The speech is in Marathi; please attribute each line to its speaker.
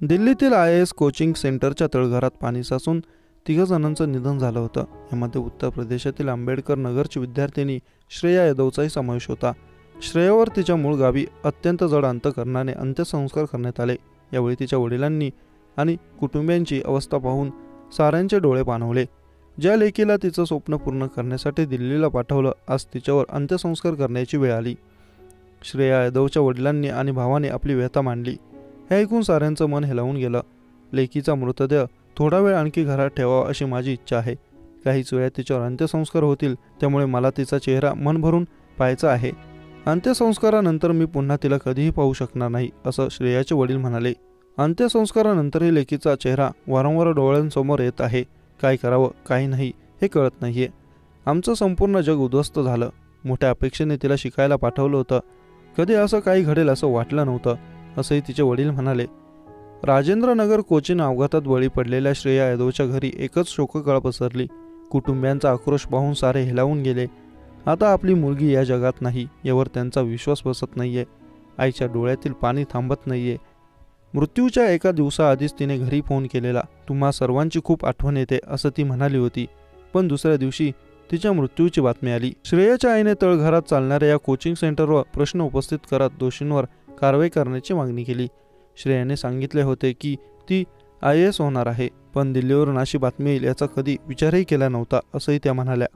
Speaker 1: दिल्लीतील IAS कोचिंग सेंटरच्या तळघरात पाणी साचून 3 जणांचं निधन झालं होतं. यामध्ये उत्तर प्रदेशातील आंबेडकर नगरची विद्यार्थिनी श्रेया यादवचाही समावेश होता. श्रेयावर तिच्या मूळ गावी अत्यंत जड अंतकरणाने अंत्यसंस्कार करण्यात आले. यावेळी तिच्या वडिलांनी आणि कुटुंबियांची अवस्था पाहून साऱ्यांचे डोळे पाणवले. ज्या लेकीला तिचं स्वप्न पूर्ण करण्यासाठी दिल्लीला पाठवलं, आज तिच्यावर अंत्यसंस्कार करण्याची वेळ आली. श्रेया यादवच्या वडिलांनी आणि भावाने आपली व्यथा मांडली. हे ऐकून साऱ्यांचं मन हेलावून गेलं. लेकीचा मृतदेह थोडा वेळ आणखी घरात ठेवावा अशी माझी इच्छा आहे. काहीच वेळात तिच्यावर अंत्यसंस्कार होतील, त्यामुळे मला तिचा चेहरा मन भरून पाहायचा आहे. अंत्यसंस्कारानंतर मी पुन्हा तिला कधीही पाहू शकणार नाही, असं श्रेयाचे वडील म्हणाले. अंत्यसंस्कारानंतरही लेकीचा चेहरा वारंवार डोळ्यांसमोर येत आहे. काय करावं काही नाही हे कळत नाहीये. आमचं संपूर्ण जग उद्ध्वस्त झालं. मोठ्या अपेक्षेने तिला शिकायला पाठवलं होतं. कधी असं काही घडेल असं वाटलं नव्हतं, असंही तिचे वडील म्हणाले. राजेंद्रनगर कोचीन अपघातात बळी पडलेल्या श्रेया यादवच्या घरी एकच शोककळा पसरली. कुटुंबियांचा आक्रोश पाहून सारे हेलावून गेले. आता आपली मुलगी या जगात नाही यावर त्यांचा विश्वास बसत नाहीये. आईच्या डोळ्यातील पाणी थांबत नाहीये. मृत्यूच्या एका दिवसाआधीच तिने घरी फोन केलेला. तुम्हा सर्वांची खूप आठवण येते असं ती म्हणाली होती. पण दुसऱ्या दिवशी तिच्या मृत्यूची बातमी आली. श्रेयाच्या आईने तळघरात चालणाऱ्या या कोचिंग सेंटरवर प्रश्न उपस्थित करत दोषींवर कारवाई करण्याची मागणी केली. श्रेयाने सांगितले होते की ती IAS होणार आहे, पण दिल्लीवरून अशी बातमी येईल याचा कधी विचारही केला नव्हता, असंही त्या म्हणाल्या.